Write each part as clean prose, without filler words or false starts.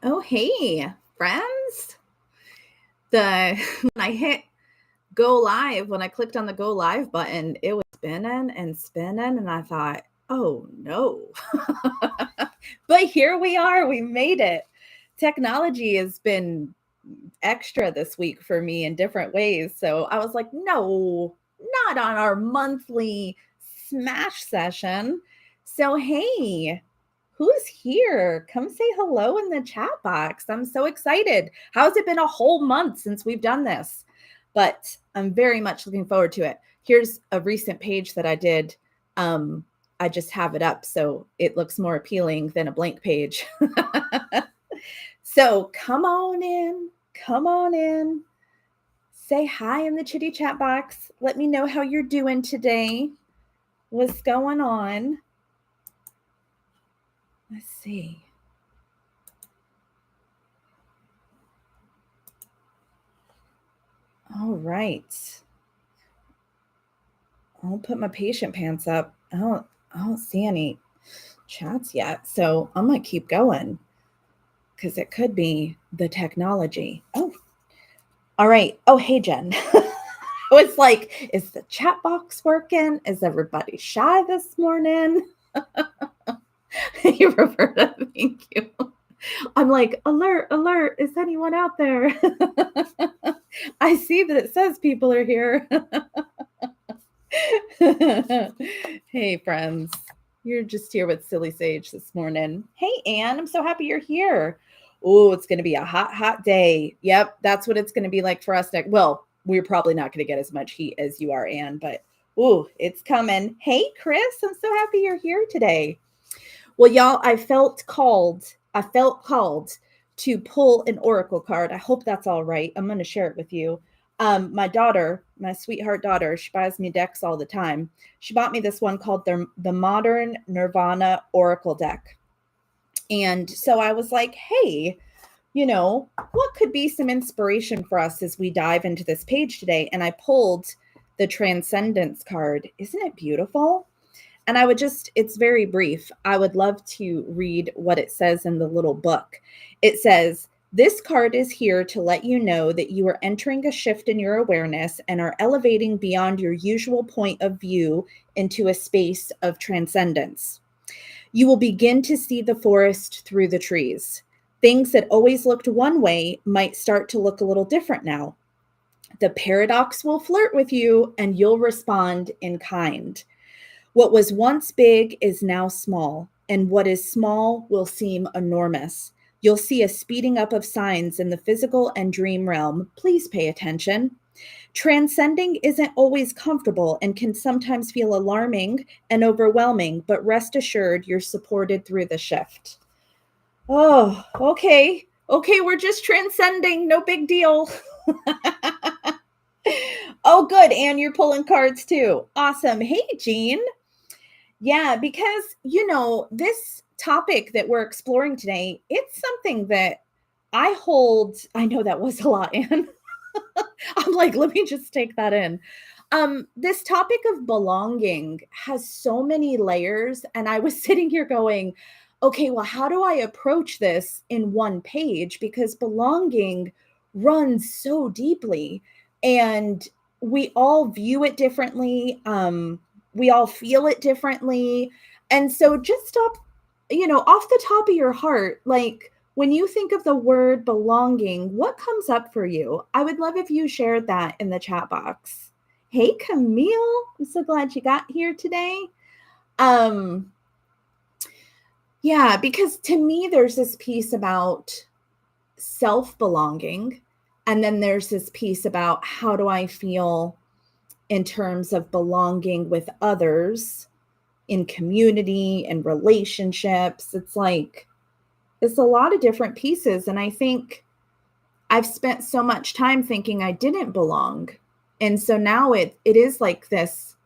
Oh, hey, friends. The when I hit go live, when I clicked on the go live button, it was spinning and spinning, and I thought, oh no. But here we are, we made it. Technology has been extra this week for me in different ways. So I was like, no, not on our monthly smash session. So, hey, who's here? Come say hello in the chat box. I'm so excited. How's it been a whole month since we've done this? But I'm very much looking forward to it. Here's a recent page that I did. I just have it up so it looks more appealing than a blank page. So come on in. Come on in. Say hi in the chitty chat box. Let me know how you're doing today. What's going on? Let's see. All right. I'll put my patient pants up. I don't see any chats yet. So I'm gonna keep going because it could be the technology. Oh, all right. Oh, hey Jen. It's like, is the chat box working? Is everybody shy this morning? Hey, Roberta, thank you. I'm like, alert, alert, is anyone out there? I see that it says people are here. Hey, friends. You're just here with Silly Sage this morning. Hey, Anne, I'm so happy you're here. Oh, it's going to be a hot, hot day. Yep, that's what it's going to be like for us next. Well, we're probably not going to get as much heat as you are, Anne, but oh, it's coming. Hey, Chris, I'm so happy you're here today. Well, y'all, I felt called to pull an oracle card. I hope that's all right. I'm going to share it with you. My daughter, my sweetheart daughter, she buys me decks all the time. She bought me this one called the Modern Nirvana Oracle deck. And so I was like, hey, what could be some inspiration for us as we dive into this page today? And I pulled the Transcendence card. Isn't it beautiful? And it's very brief. I would love to read what it says in the little book. It says, this card is here to let you know that you are entering a shift in your awareness and are elevating beyond your usual point of view into a space of transcendence. You will begin to see the forest through the trees. Things that always looked one way might start to look a little different now. The paradox will flirt with you and you'll respond in kind. What was once big is now small, and what is small will seem enormous. You'll see a speeding up of signs in the physical and dream realm. Please pay attention. Transcending isn't always comfortable and can sometimes feel alarming and overwhelming, but rest assured you're supported through the shift. Oh, okay. Okay, we're just transcending. No big deal. Oh, good. And you're pulling cards too. Awesome. Hey, Jean. Yeah, because, this topic that we're exploring today, it's something that I know that was a lot, Anne. I'm like, let me just take that in. This topic of belonging has so many layers. And I was sitting here going, okay, well, how do I approach this in one page? Because belonging runs so deeply and we all view it differently. We all feel it differently. And so just stop, off the top of your heart, like when you think of the word belonging, what comes up for you? I would love if you shared that in the chat box. Hey, Camille, I'm so glad you got here today. Yeah, because to me, there's this piece about self-belonging, and then there's this piece about how do I feel in terms of belonging with others in community and relationships. It's a lot of different pieces. And I think I've spent so much time thinking I didn't belong. And so now it is like this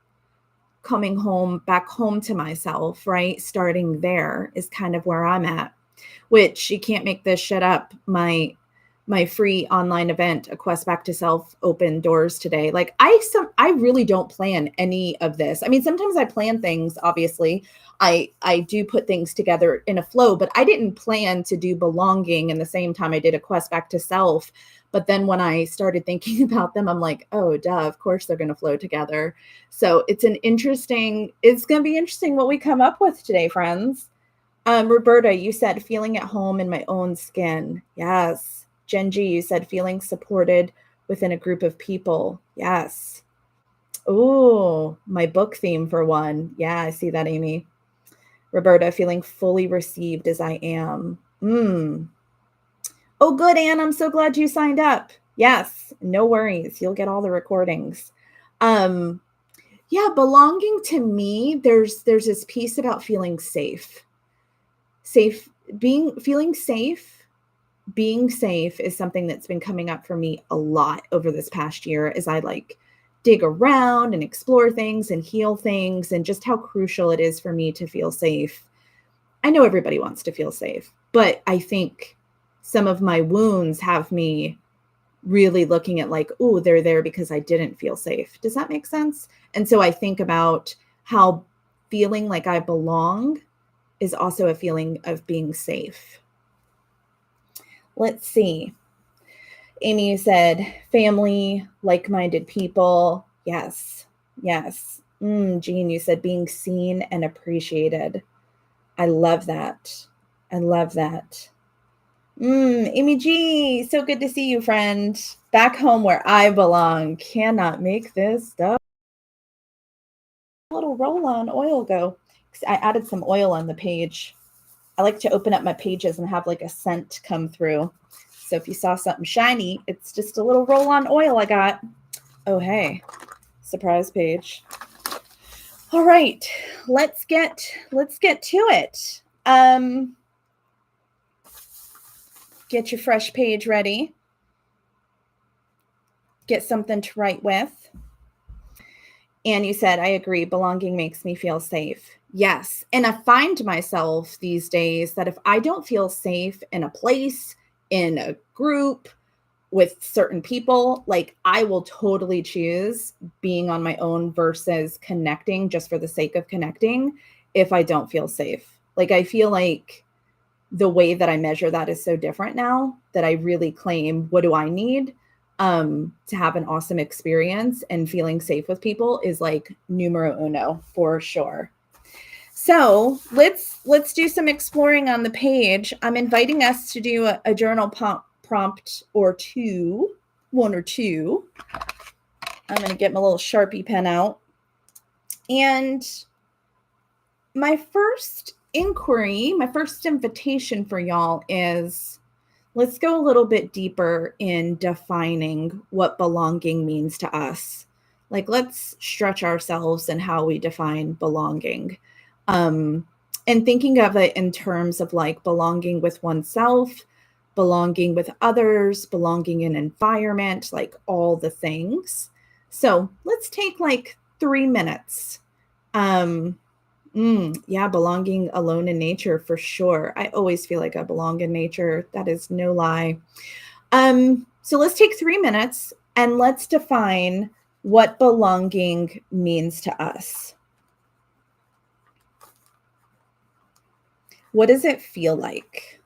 coming back home to myself, right? Starting there is kind of where I'm at, which you can't make this shit up. My my free online event, A Quest Back to Self, open doors today. Like I really don't plan any of this. I mean, sometimes I plan things, obviously. I do put things together in a flow, but I didn't plan to do belonging in the same time I did A Quest Back to Self. But then when I started thinking about them, I'm like, oh, duh, of course they're going to flow together. So it's going to be interesting what we come up with today, friends. Roberta, you said feeling at home in my own skin. Yes. Genji, you said feeling supported within a group of people. Yes. Oh, my book theme for one. Yeah, I see that, Amy. Roberta, feeling fully received as I am. Oh, good, Anne. I'm so glad you signed up. Yes, no worries. You'll get all the recordings. Yeah, belonging to me, there's this piece about feeling safe. Feeling safe. Being safe is something that's been coming up for me a lot over this past year as I like dig around and explore things and heal things, and just how crucial it is for me to feel safe. I know everybody wants to feel safe, but I think some of my wounds have me really looking at like, oh, they're there because I didn't feel safe. Does that make sense? And so I think about how feeling like I belong is also a feeling of being safe. Let's see. Amy said, family, like-minded people. Yes, yes. Jean, you said being seen and appreciated. I love that. I love that. Amy G, so good to see you, friend. Back home where I belong. Cannot make this stuff. A little roll-on oil go. I added some oil on the page. I like to open up my pages and have like a scent come through. So if you saw something shiny, it's just a little roll-on oil I got. Oh, hey, surprise page. All right, let's get to it. Get your fresh page ready. Get something to write with. And you said, I agree, belonging makes me feel safe. Yes. And I find myself these days that if I don't feel safe in a place, in a group, with certain people, like I will totally choose being on my own versus connecting just for the sake of connecting if I don't feel safe. Like I feel like the way that I measure that is so different now that I really claim, what do I need to have an awesome experience, and feeling safe with people is like numero uno for sure. So let's do some exploring on the page. I'm inviting us to do a journal prompt or two, one or two. I'm going to get my little Sharpie pen out. And my first inquiry, my first invitation for y'all is, let's go a little bit deeper in defining what belonging means to us. Like, let's stretch ourselves in how we define belonging. And thinking of it in terms of like belonging with oneself, belonging with others, belonging in environment, like all the things. So let's take like 3 minutes. Yeah, belonging alone in nature for sure. I always feel like I belong in nature. That is no lie. So let's take 3 minutes and let's define what belonging means to us. What does it feel like?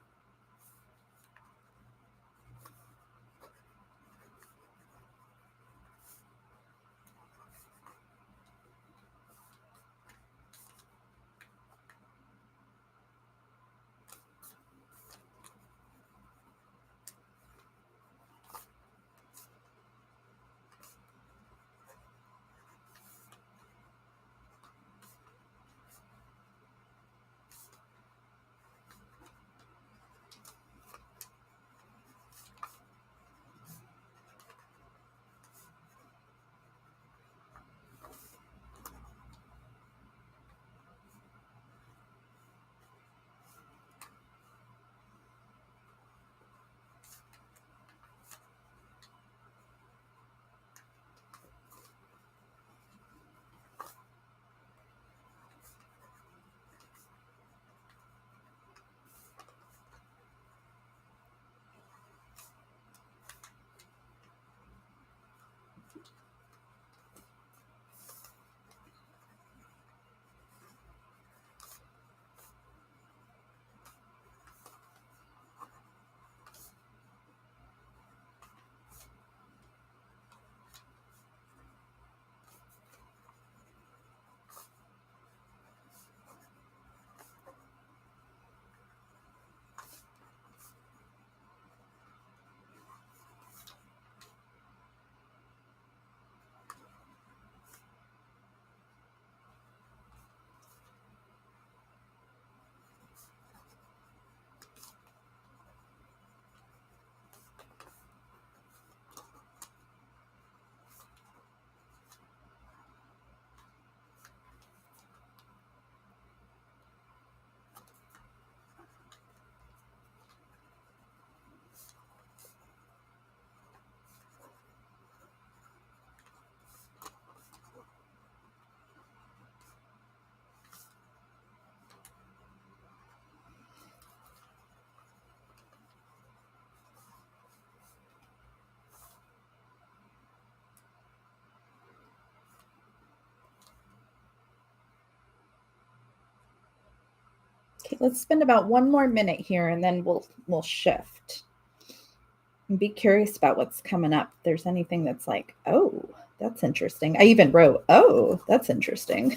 let's spend about one more minute here and then we'll shift. And be curious about what's coming up. If there's anything that's like, oh, that's interesting. I even wrote, oh, that's interesting.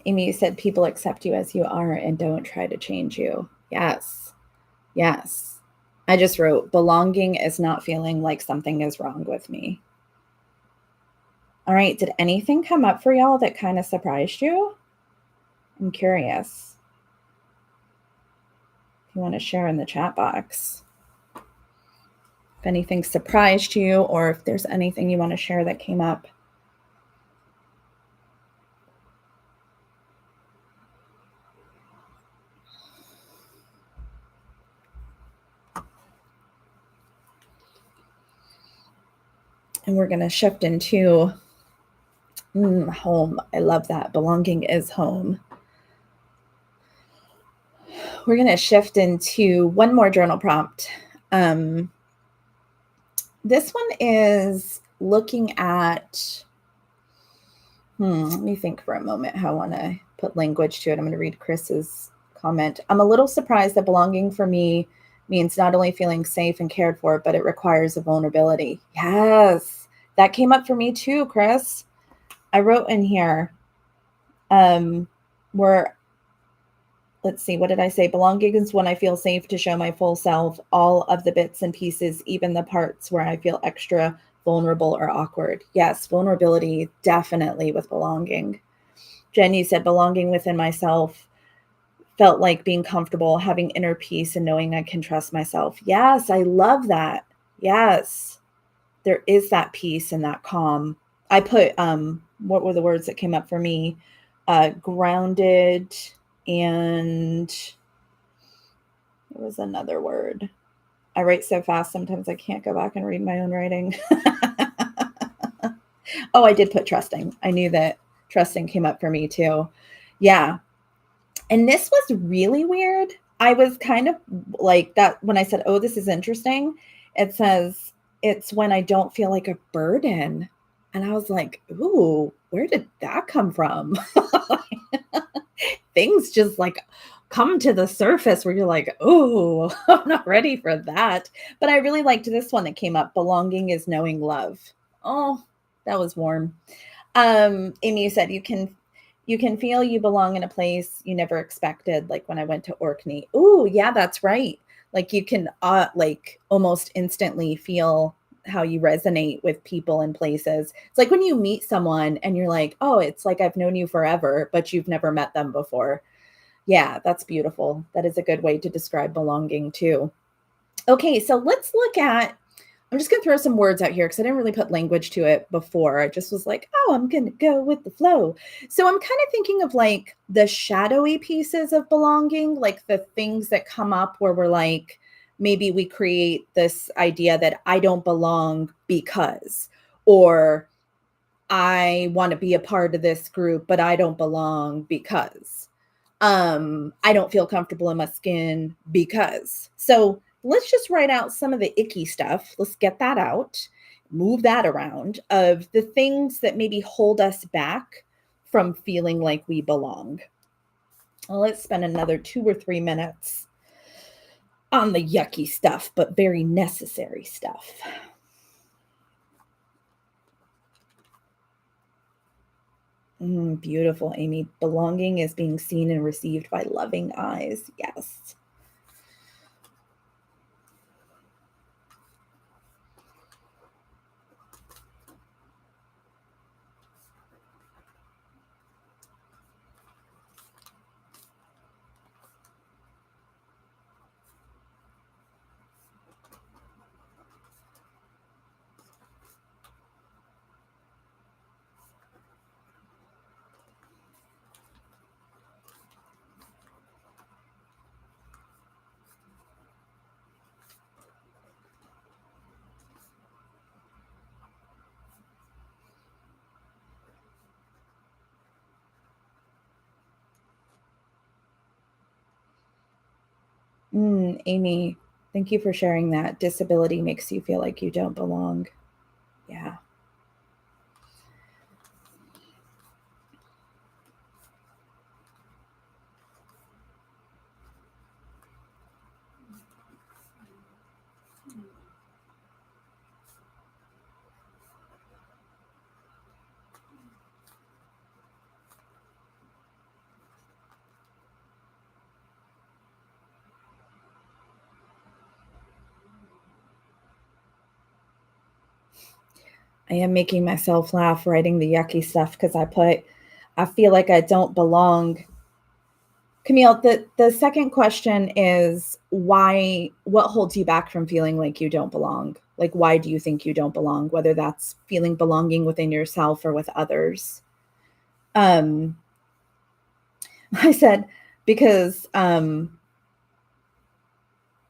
Amy, you said people accept you as you are and don't try to change you. Yes. Yes. I just wrote, belonging is not feeling like something is wrong with me. All right. Did anything come up for y'all that kind of surprised you? I'm curious. If you want to share in the chat box. If anything surprised you or if there's anything you want to share that came up. And we're going to shift into home. I love that. Belonging is home. We're going to shift into one more journal prompt. This one is looking at, let me think for a moment how I want to put language to it. I'm going to read Chris's comment. I'm a little surprised that belonging for me means not only feeling safe and cared for, but it requires a vulnerability. Yes, that came up for me too, Chris. I wrote in here, where, let's see, what did I say? Belonging is when I feel safe to show my full self, all of the bits and pieces, even the parts where I feel extra vulnerable or awkward. Yes, vulnerability, definitely with belonging. Jen, you said belonging within myself felt like being comfortable, having inner peace, and knowing I can trust myself. Yes, I love that. Yes, there is that peace and that calm. I put, what were the words that came up for me? Grounded, and it was another word. I write so fast sometimes I can't go back and read my own writing. Oh, I did put trusting. I knew that trusting came up for me too. Yeah. And this was really weird. I was kind of like that when I said, oh, this is interesting. It says it's when I don't feel like a burden. And I was like, ooh, where did that come from? Things just like come to the surface where you're like, oh, I'm not ready for that. But I really liked this one that came up. Belonging is knowing love. Oh, that was warm. Amy, you said you can feel you belong in a place you never expected, like when I went to Orkney. Oh, yeah, that's right. Like you can like almost instantly feel how you resonate with people and places. It's like when you meet someone and you're like, oh, it's like I've known you forever, but you've never met them before. Yeah, that's beautiful. That is a good way to describe belonging too. Okay, so let's look at, I'm just going to throw some words out here because I didn't really put language to it before. I just was like, oh, I'm going to go with the flow. So I'm kind of thinking of like the shadowy pieces of belonging, like the things that come up where we're like, maybe we create this idea that I don't belong because, or I want to be a part of this group, but I don't belong because. I don't feel comfortable in my skin because. So let's just write out some of the icky stuff. Let's get that out, move that around of the things that maybe hold us back from feeling like we belong. Well, let's spend another 2 or 3 minutes on the yucky stuff, but very necessary stuff. Beautiful, Amy. Belonging is being seen and received by loving eyes. Yes. Amy, thank you for sharing that. Disability makes you feel like you don't belong. Yeah. I am making myself laugh writing the yucky stuff because I feel like I don't belong. Camille, the second question is what holds you back from feeling like you don't belong? Like, why do you think you don't belong? Whether that's feeling belonging within yourself or with others. Um, I said, because,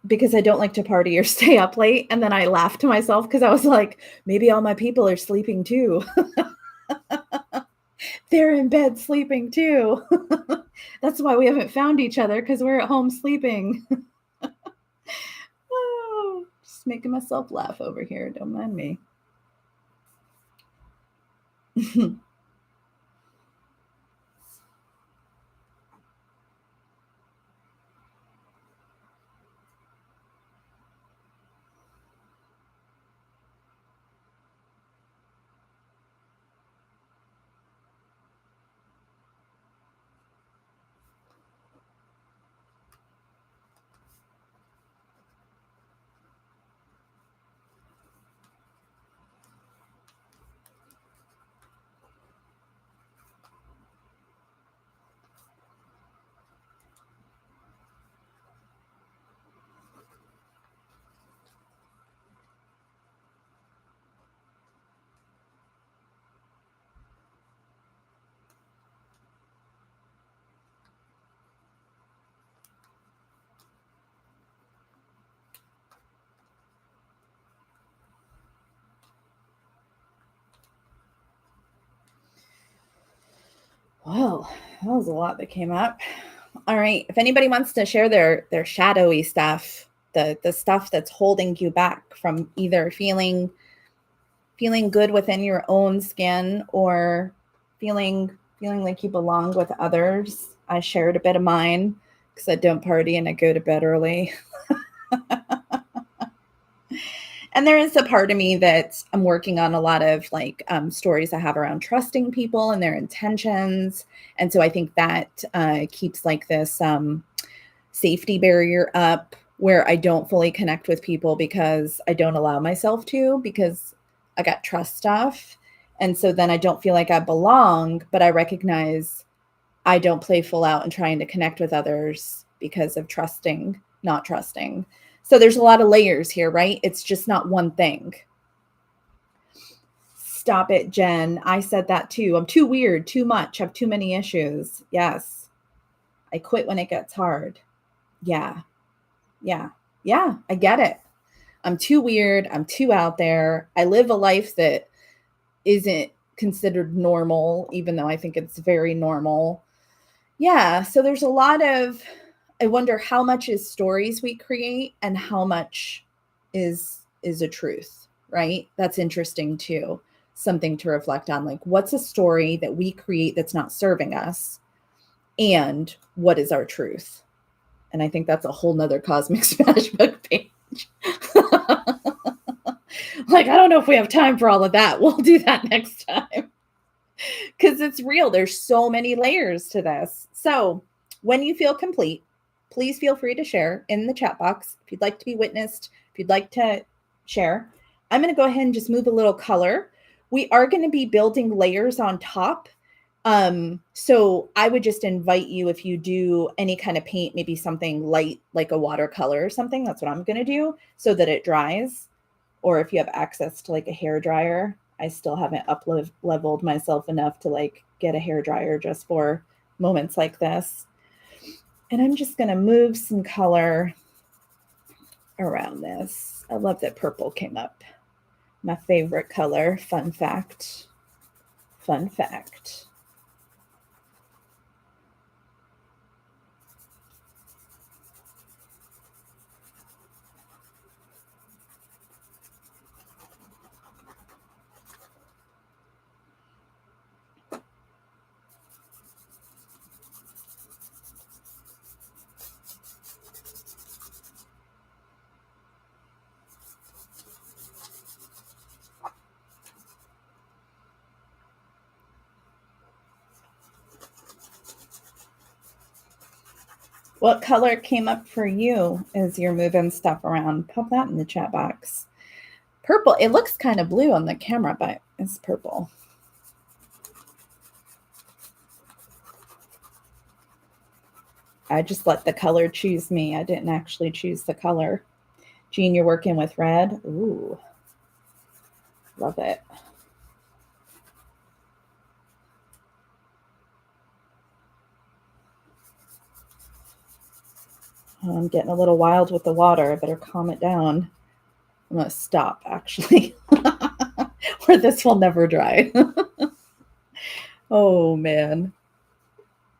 because I don't like to party or stay up late. And then I laughed to myself because I was like, maybe all my people are sleeping too. They're in bed sleeping too. That's why we haven't found each other, because we're at home sleeping. Oh, just making myself laugh over here. Don't mind me. Well, that was a lot that came up. All right. If anybody wants to share their shadowy stuff, the stuff that's holding you back from either feeling good within your own skin or feeling like you belong with others. I shared a bit of mine because I don't party and I go to bed early. And there is a part of me that I'm working on a lot of like stories I have around trusting people and their intentions. And so I think that keeps like this safety barrier up where I don't fully connect with people because I don't allow myself to, because I got trust stuff. And so then I don't feel like I belong, but I recognize I don't play full out and trying to connect with others because of trusting, not trusting. So there's a lot of layers here, right? It's just not one thing. Stop it, Jen. I said that too. I'm too weird, too much, have too many issues. Yes. I quit when it gets hard. Yeah. Yeah. Yeah. I get it. I'm too weird. I'm too out there. I live a life that isn't considered normal, even though I think it's very normal. Yeah. So there's a lot of, I wonder how much is stories we create and how much is a truth, right? That's interesting too. Something to reflect on. Like, what's a story that we create that's not serving us? And what is our truth? And I think that's a whole nother cosmic smash book page. Like, I don't know if we have time for all of that. We'll do that next time. Because it's real. There's so many layers to this. So when you feel complete, please feel free to share in the chat box if you'd like to be witnessed, if you'd like to share. I'm going to go ahead and just move a little color. We are going to be building layers on top. So I would just invite you, if you do any kind of paint, maybe something light like a watercolor or something, that's what I'm going to do so that it dries. Or if you have access to like a hair dryer, I still haven't leveled myself enough to like get a hair dryer just for moments like this. And I'm just going to move some color around this. I love that purple came up. My favorite color. Fun fact. Fun fact. What color came up for you as you're moving stuff around? Pop that in the chat box. Purple. It looks kind of blue on the camera, but it's purple. I just let the color choose me. I didn't actually choose the color. Jean, you're working with red. Ooh, love it. Oh, I'm getting a little wild with the water. I better calm it down. I'm going to stop, actually, or this will never dry. Oh, man.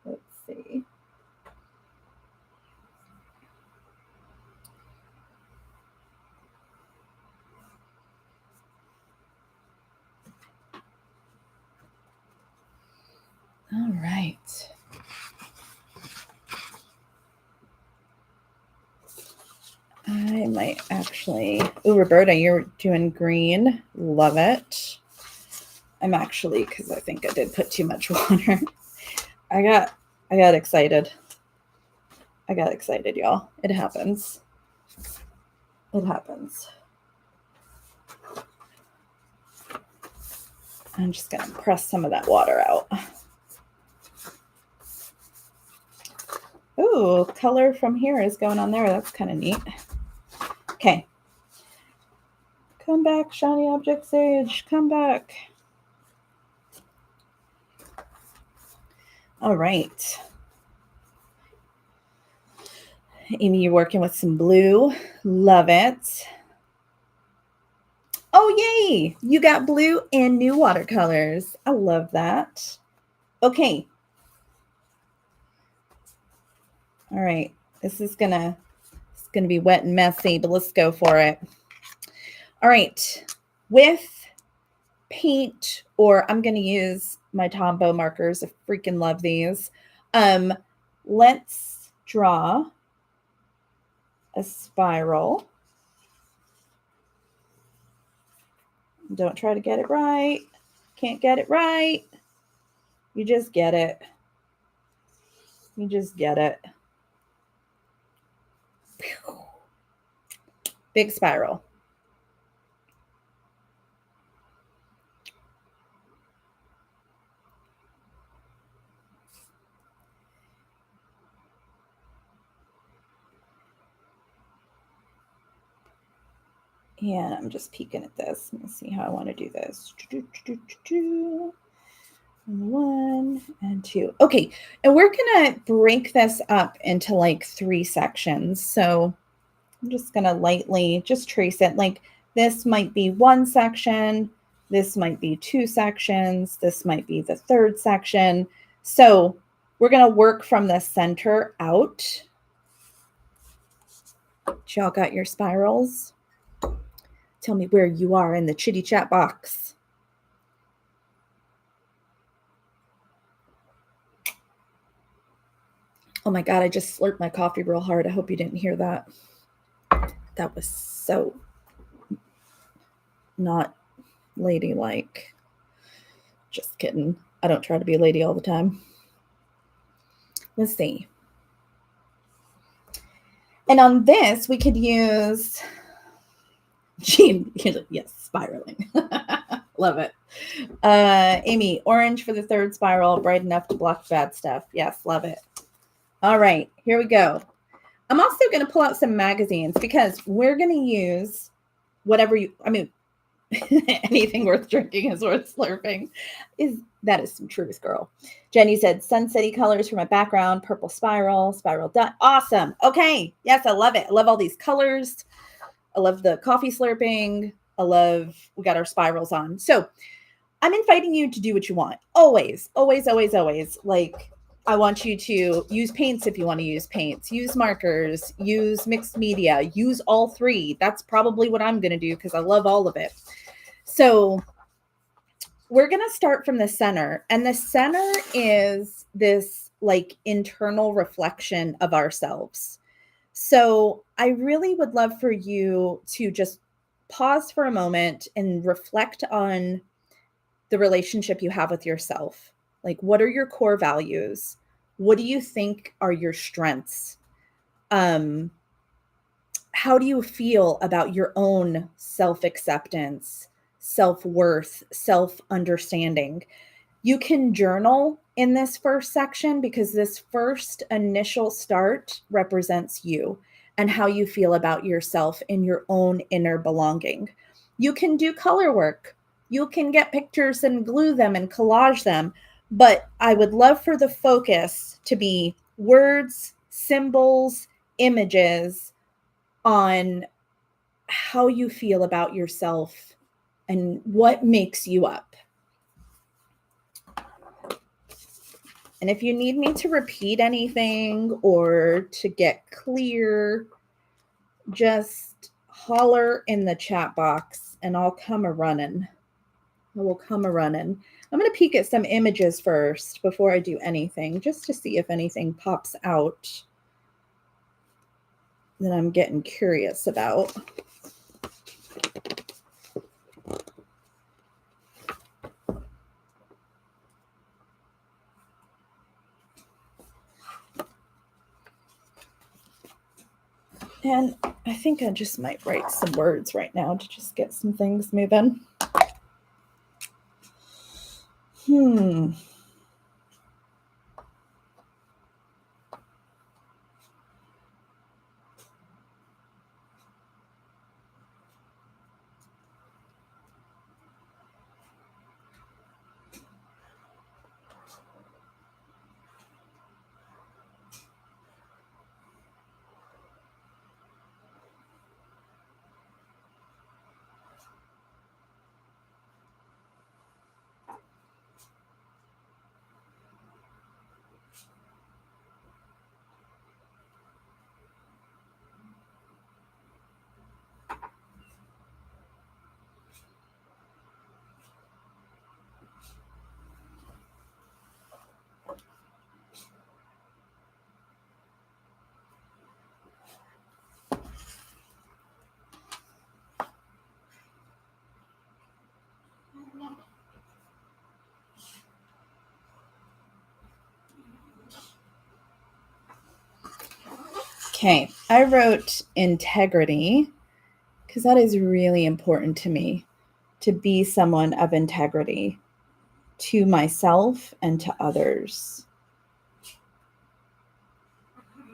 Let's see. All right. I might actually. Oh, Roberta, you're doing green. Love it. I'm actually, because I think I did put too much water. I got excited. I got excited, y'all. It happens. It happens. I'm just going to press some of that water out. Ooh, color from here is going on there. That's kind of neat. Okay. Come back, shiny object sage. Come back. All right. Amy, you're working with some blue. Love it. Oh, yay. You got blue and new watercolors. I love that. Okay. All right. This is gonna be wet and messy, but let's go for it. All right. With paint, or I'm gonna use my Tombow markers. I freaking love these. Let's draw a spiral. Don't try to get it right. Can't get it right. You just get it. You just get it. Big spiral. And I'm just peeking at this. Let me see how I want to do this. 1 and 2. Okay, and we're going to break this up into like 3 sections. So I'm just going to lightly just trace it. Like this might be 1 section. This might be 2 sections. This might be the 3rd section. So we're going to work from the center out. Y'all got your spirals? Tell me where you are in the chitty chat box. Oh my God, I just slurped my coffee real hard. I hope you didn't hear that. That was so not ladylike. Just kidding. I don't try to be a lady all the time. Let's see. And on this, we could use, Jean, yes, spiraling. Love it. Amy, orange for the 3rd spiral, bright enough to block bad stuff. Yes, love it. All right, here we go. I'm also going to pull out some magazines because we're going to use whatever you, I mean, anything worth drinking is worth slurping. That is some truth, girl. Jenny said sunsetty colors for my background, purple spiral dot. Awesome. Okay. Yes, I love it. I love all these colors. I love the coffee slurping. We got our spirals on. So I'm inviting you to do what you want. Always, always, always, always. Like, I want you to use paints if you want to use paints, use markers, use mixed media, use all 3. That's probably what I'm going to do because I love all of it. So we're going to start from the center, and the center is this like internal reflection of ourselves. So I really would love for you to just pause for a moment and reflect on the relationship you have with yourself. Like, what are your core values? What do you think are your strengths? Um, how do you feel about your own self-acceptance, self-worth, self-understanding? You can journal in this first section because this first initial start represents you and how you feel about yourself in your own inner belonging. You can do color work. You can get pictures and glue them and collage them. But I would love for the focus to be words, symbols, images on how you feel about yourself and what makes you up. And if you need me to repeat anything or to get clear, just holler in the chat box and I'll come a running. I will come a running. I'm going to peek at some images first before I do anything, just to see if anything pops out that I'm getting curious about. And I think I just might write some words right now to just get some things moving. Okay, I wrote integrity because that is really important to me, to be someone of integrity to myself and to others.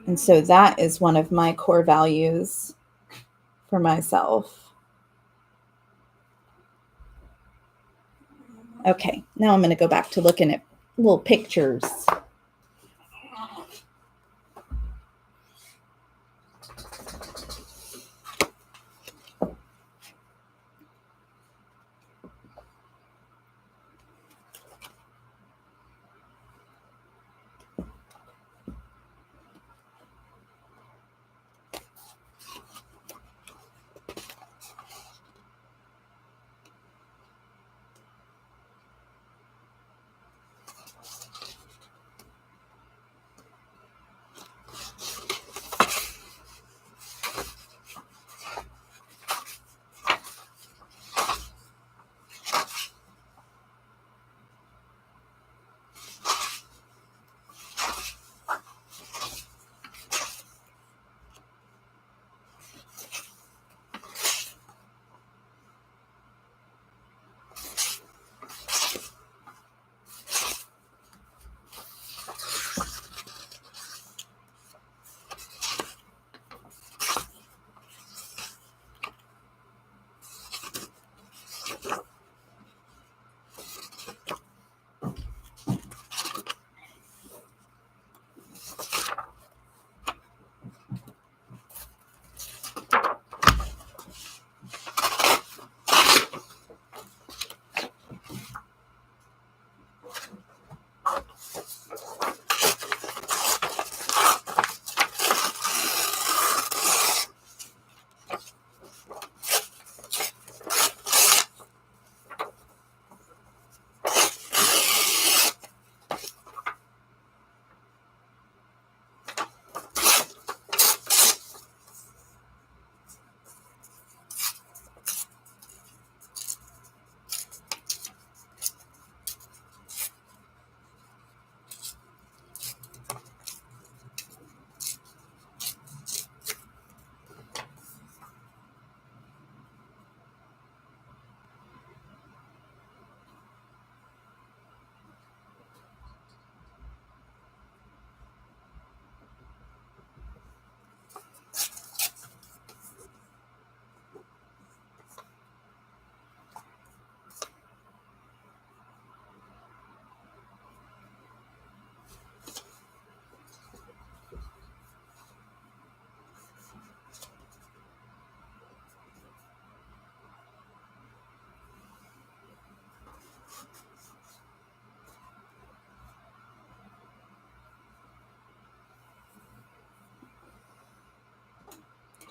And so that is one of my core values for myself. Okay, now I'm going to go back to looking at little pictures.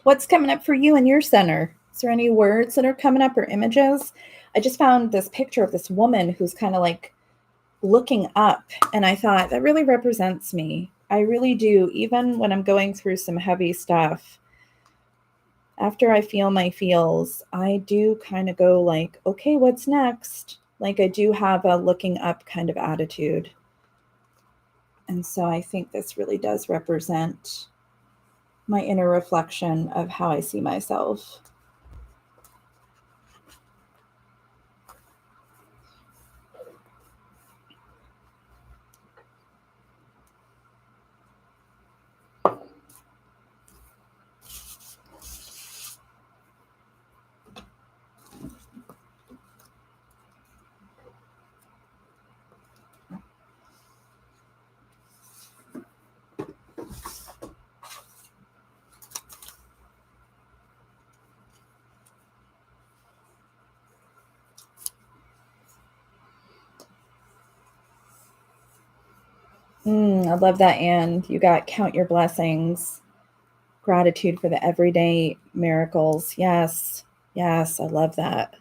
What's coming up for you in your center? Is there any words that are coming up or images? I just found this picture of this woman who's kind of like looking up, and I thought that really represents me. I really do. Even when I'm going through some heavy stuff, after I feel my feels, I do kind of go like, okay, what's next? Like I do have a looking up kind of attitude. And so I think this really does represent my inner reflection of how I see myself. I love that, Anne. You got count your blessings, gratitude for the everyday miracles. Yes, yes, I love that.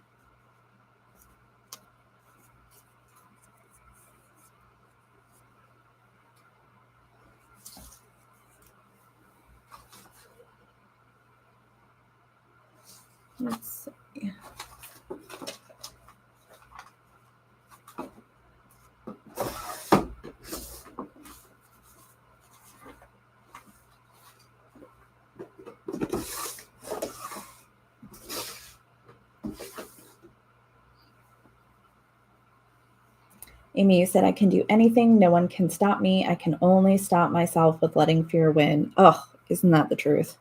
Let's see. Amy, you said, I can do anything. No one can stop me. I can only stop myself with letting fear win. Oh, isn't that the truth?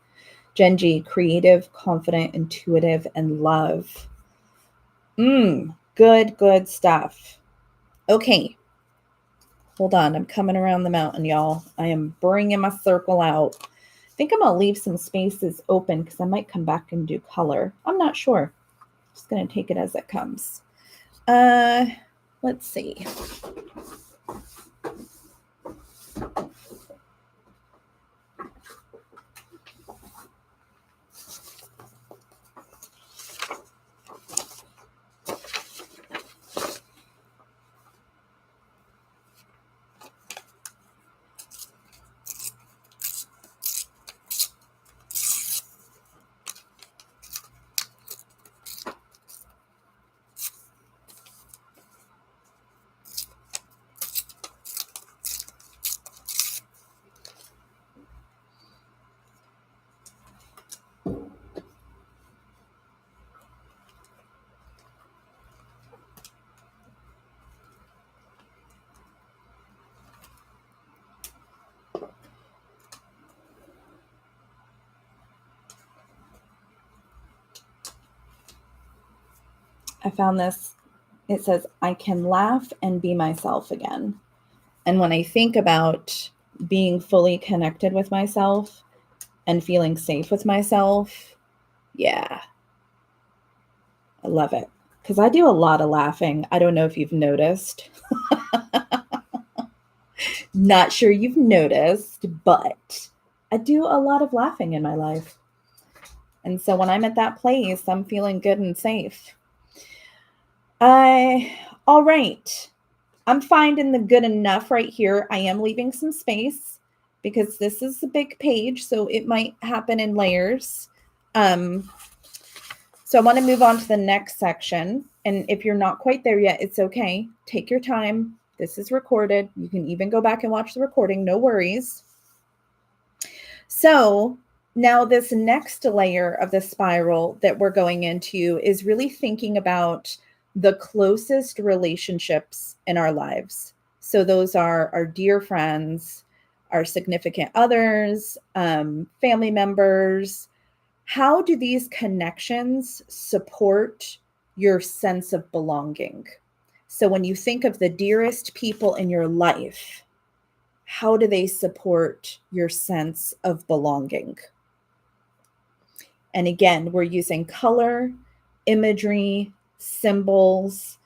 Genji, creative, confident, intuitive, and love. Good stuff. Okay. Hold on. I'm coming around the mountain, y'all. I am bringing my circle out. I think I'm going to leave some spaces open because I might come back and do color. I'm not sure. Just going to take it as it comes. Let's see. I found this. It says, I can laugh and be myself again. And when I think about being fully connected with myself and feeling safe with myself, yeah, I love it. Because I do a lot of laughing. I don't know if you've noticed. Not sure you've noticed, but I do a lot of laughing in my life. And so when I'm at that place, I'm feeling good and safe. All right. I'm finding the good enough right here. I am leaving some space because this is a big page, so it might happen in layers. So I want to move on to the next section. And if you're not quite there yet, it's okay. Take your time. This is recorded. You can even go back and watch the recording. No worries. So now this next layer of the spiral that we're going into is really thinking about the closest relationships in our lives. So those are our dear friends, our significant others, family members. How do these connections support your sense of belonging? So when you think of the dearest people in your life, how do they support your sense of belonging? And again, we're using color, imagery, symbols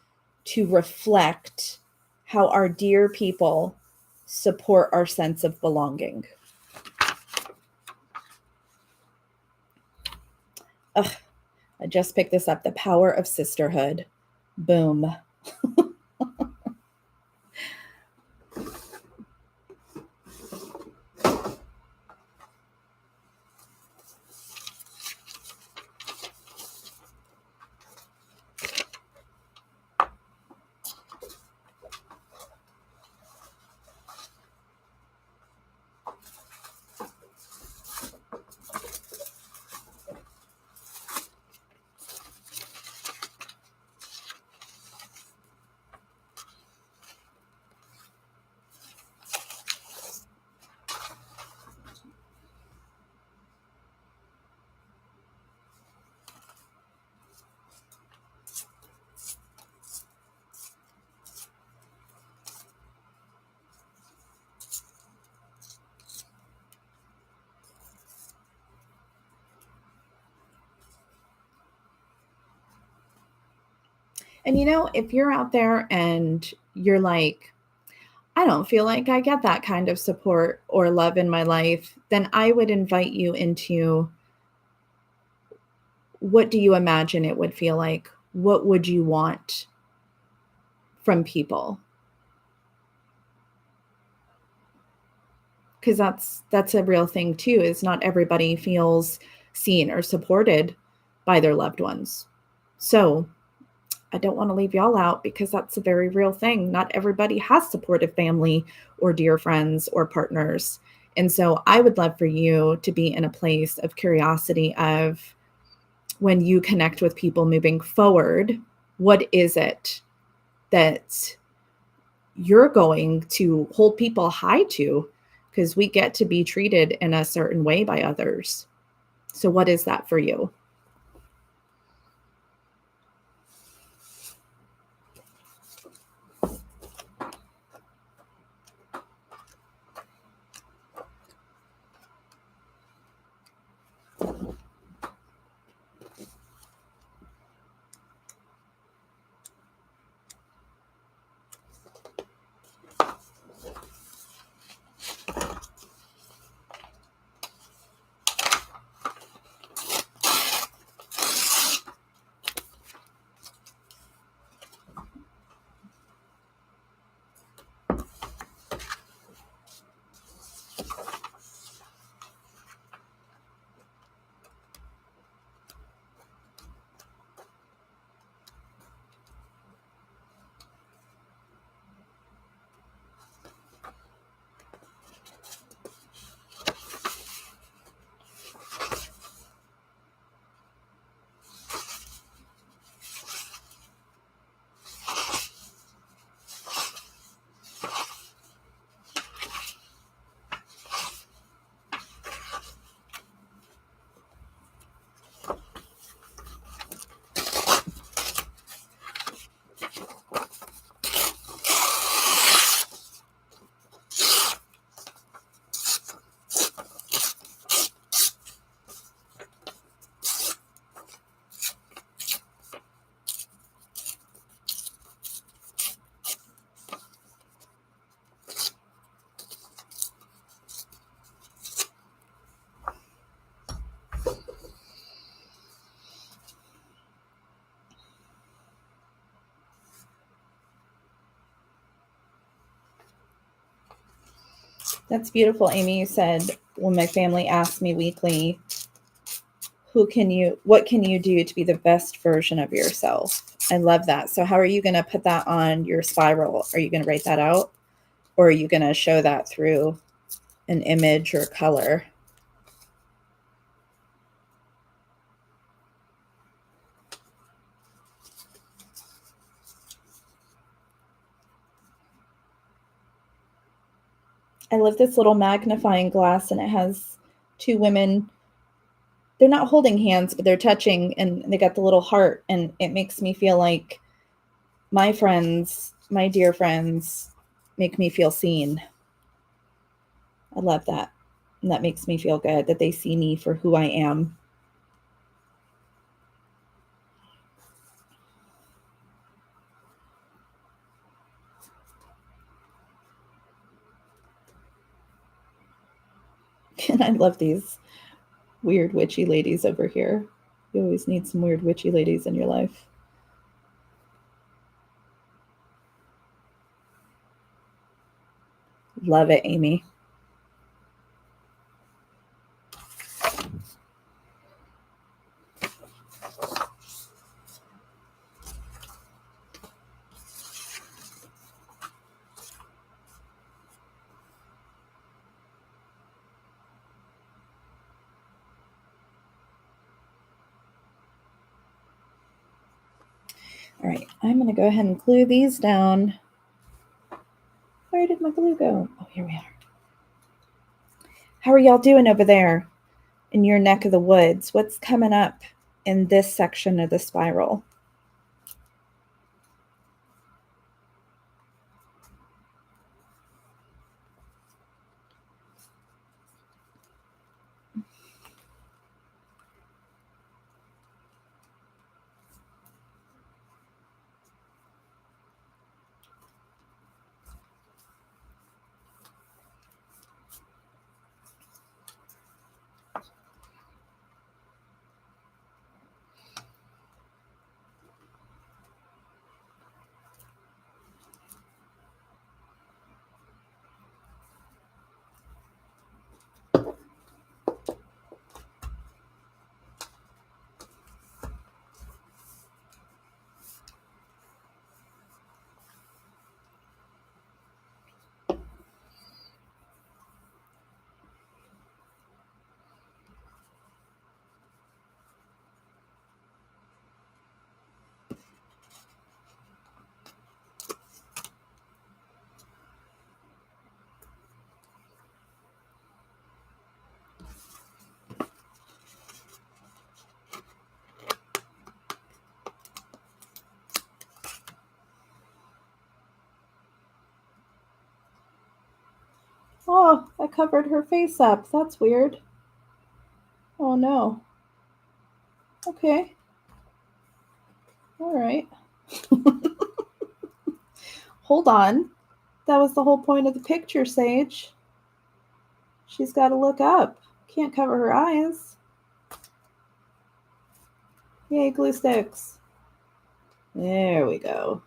to reflect how our dear people support our sense of belonging. Ugh, I just picked this up. The Power of Sisterhood. Boom. And if you're out there and you're like, I don't feel like I get that kind of support or love in my life, then I would invite you into, what do you imagine it would feel like? What would you want from people? Because that's a real thing too, is not everybody feels seen or supported by their loved ones. So I don't want to leave y'all out, because that's a very real thing. Not everybody has supportive family or dear friends or partners. And so I would love for you to be in a place of curiosity of, when you connect with people moving forward, what is it that you're going to hold people high to? Because we get to be treated in a certain way by others. So what is that for you? That's beautiful, Amy. You said, when my family asks me weekly, what can you do to be the best version of yourself? I love that. So how are you going to put that on your spiral? Are you going to write that out, or are you going to show that through an image or color? I love this little magnifying glass, and it has two women. They're not holding hands, but they're touching, and they got the little heart, and it makes me feel like my friends, my dear friends, make me feel seen. I love that. And that makes me feel good, that they see me for who I am. And I love these weird witchy ladies over here. You always need some weird witchy ladies in your life. Love it, Amy. All right, I'm going to go ahead and glue these down. Where did my glue go? Oh, here we are. How are y'all doing over there in your neck of the woods? What's coming up in this section of the spiral? Oh, I covered her face up. That's weird. Oh no. Okay. All right. Hold on. That was the whole point of the picture, Sage. She's got to look up. Can't cover her eyes. Yay, glue sticks. There we go.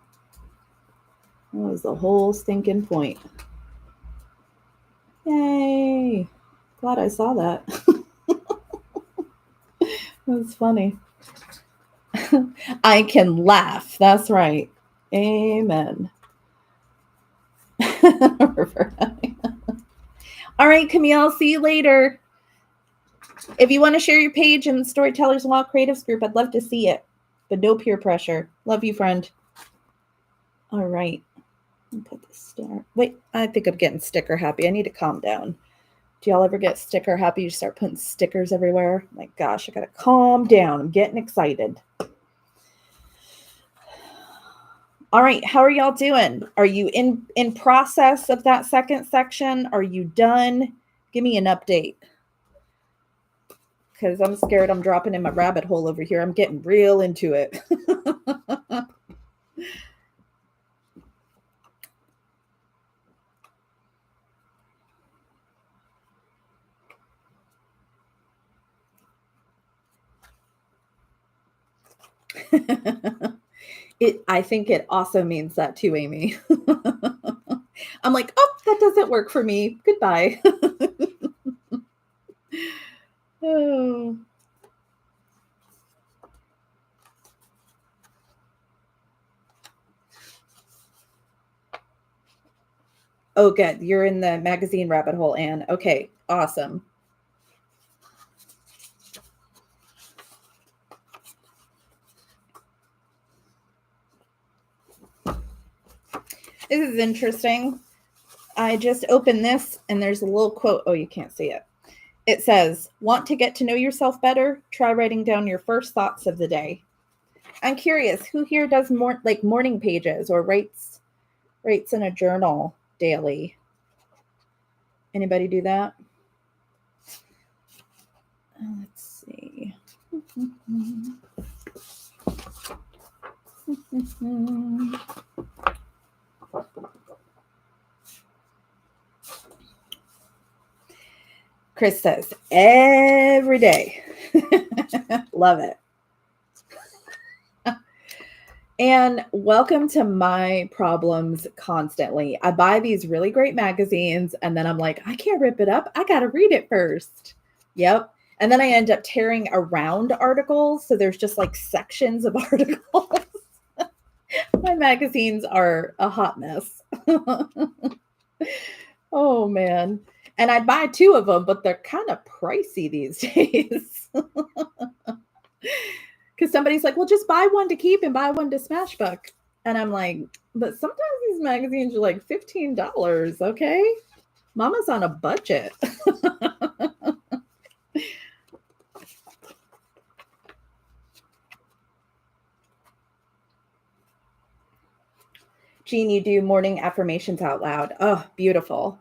That was the whole stinking point. Yay. Glad I saw that. That's funny. I can laugh. That's right. Amen. All right, Camille, see you later. If you want to share your page in the Storytellers Law Creatives group, I'd love to see it, but no peer pressure. Love you, friend. All right. I'll put this star. Wait, I think I'm getting sticker happy. I need to calm down. Do y'all ever get sticker happy? You start putting stickers everywhere. My gosh, I got to calm down. I'm getting excited. All right, how are y'all doing? Are you in process of that second section? Are you done? Give me an update. Because I'm scared I'm dropping in my rabbit hole over here. I'm getting real into it. I think it also means that too, Amy. I'm like, oh, that doesn't work for me. Goodbye. Oh. Oh, good. You're in the magazine rabbit hole, Anne. Okay, awesome. This is interesting. I just opened this and there's a little quote. Oh, you can't see it. It says, want to get to know yourself better? Try writing down your first thoughts of the day. I'm curious, who here does more like morning pages or writes in a journal daily? Anybody do that? Let's see. Chris says, every day. Love it. And welcome to my problems constantly. I buy these really great magazines and then I'm like, I can't rip it up. I got to read it first. Yep. And then I end up tearing around articles. So there's just like sections of articles. My magazines are a hot mess. Oh, man. And I'd buy two of them, but they're kind of pricey these days. Because somebody's like, well, just buy one to keep and buy one to Smashbook. And I'm like, but sometimes these magazines are like $15. Okay. Mama's on a budget. Jean, you do morning affirmations out loud. Oh, beautiful.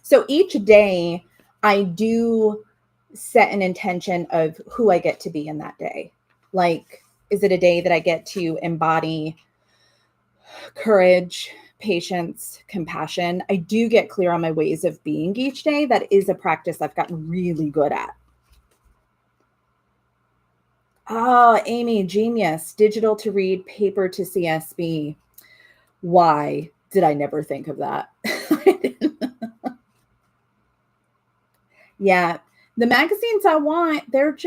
So each day I do set an intention of who I get to be in that day. Like, is it a day that I get to embody courage, patience, compassion? I do get clear on my ways of being each day. That is a practice I've gotten really good at. Oh, Amy, genius. Digital to read, paper to CSB. Why did I never think of that? Yeah. The magazines I want, they're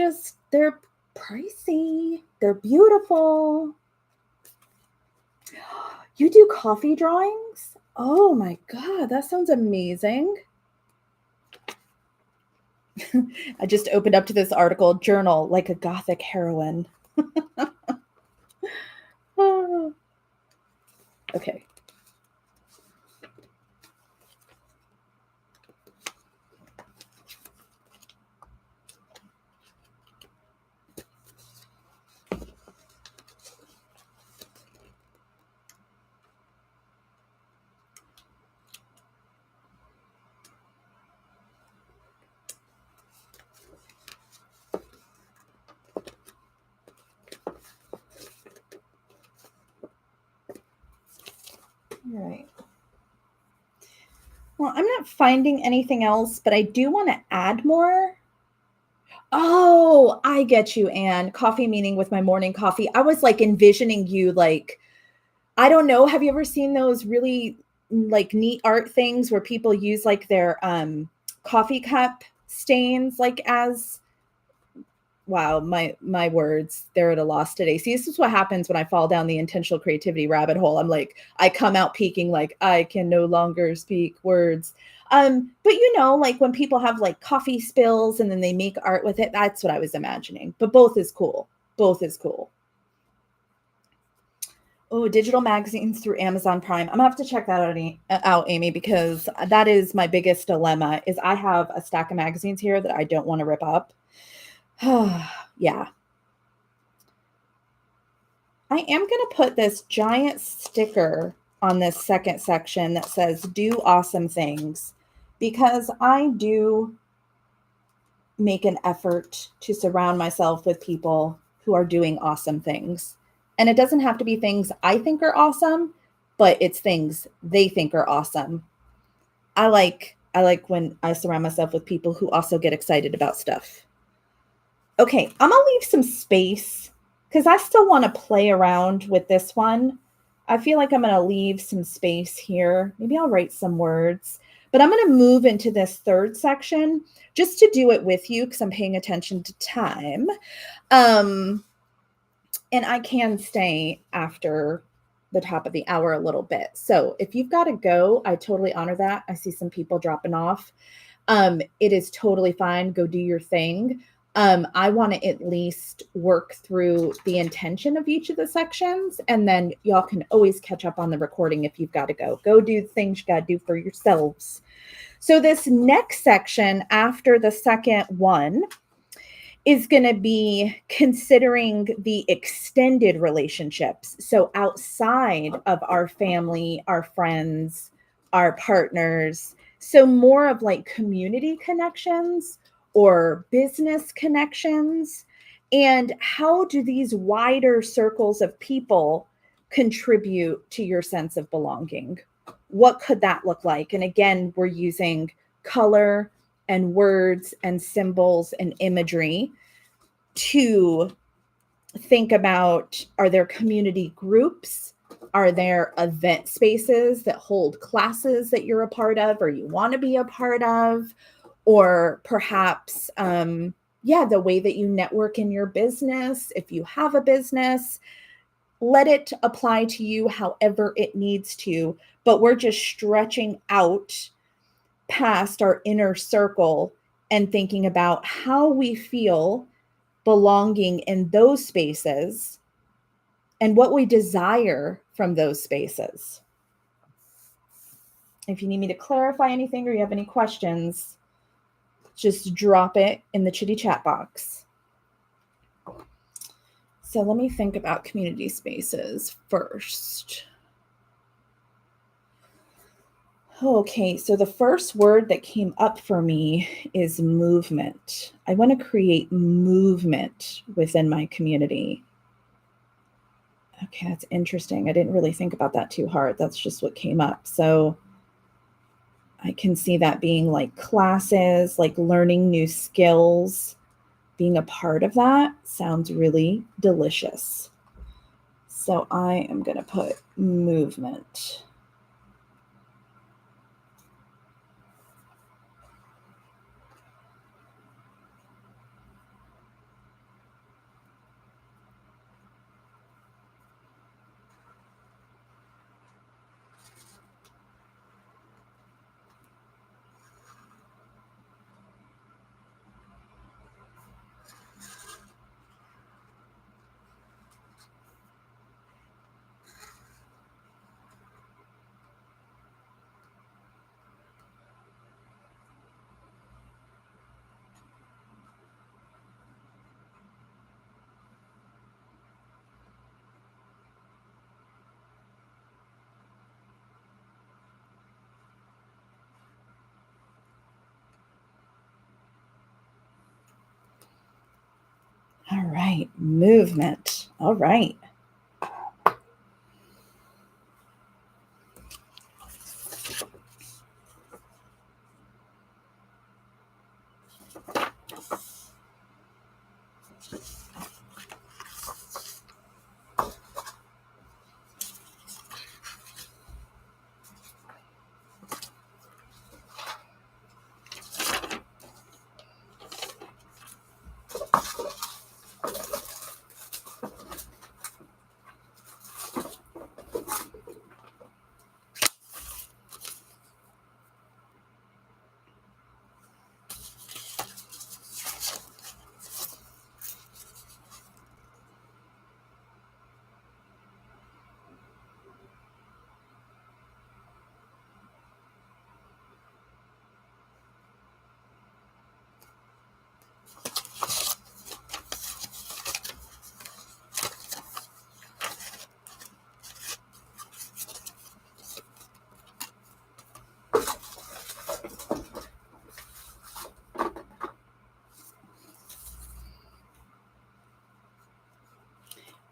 pricey. They're beautiful. You do coffee drawings? Oh my God, that sounds amazing. I just opened up to this article, journal like a gothic heroine. Okay. All right. Well, I'm not finding anything else, but I do want to add more. Oh, I get you, Anne. Coffee meaning with my morning coffee. I was like envisioning you like, I don't know. Have you ever seen those really like neat art things where people use like their coffee cup stains like as wow, my words, they're at a loss today. See, this is what happens when I fall down the intentional creativity rabbit hole. I'm like, I come out peaking like I can no longer speak words. But you know, like when people have like coffee spills and then they make art with it, that's what I was imagining. But both is cool. Both is cool. Oh, digital magazines through Amazon Prime. I'm gonna have to check that out, Amy, because that is my biggest dilemma. Is I have a stack of magazines here that I don't want to rip up. Yeah. I am going to put this giant sticker on this second section that says do awesome things because I do make an effort to surround myself with people who are doing awesome things. And it doesn't have to be things I think are awesome, but it's things they think are awesome. I like when I surround myself with people who also get excited about stuff. Okay, I'm gonna leave some space because I still want to play around with this one. I feel like I'm gonna leave some space here. Maybe I'll write some words, but I'm gonna move into this third section just to do it with you because I'm paying attention to time. Um, and I can stay after the top of the hour a little bit. So if you've got to go, I totally honor that. I see some people dropping off. It is totally fine. Go do your thing. I want to at least work through the intention of each of the sections, and then y'all can always catch up on the recording if you've got to go. Go do the things you got to do for yourselves. So this next section after the second one is going to be considering the extended relationships. So outside of our family, our friends, our partners. So more of like community connections or business connections. And how do these wider circles of people contribute to your sense of belonging? What could that look like? And again, we're using color and words and symbols and imagery to think about, are there community groups? Are there event spaces that hold classes that you're a part of or you want to be a part of? Or perhaps, the way that you network in your business, if you have a business, let it apply to you however it needs to. But we're just stretching out past our inner circle and thinking about how we feel belonging in those spaces and what we desire from those spaces. If you need me to clarify anything or you have any questions, just drop it in the chitty chat box. So let me think about community spaces first. Okay, so the first word that came up for me is movement. I want to create movement within my community. Okay, that's interesting. I didn't really think about that too hard. That's just what came up. So I can see that being like classes, like learning new skills. Being a part of that sounds really delicious. So I am going to put movement. All right, movement. All right.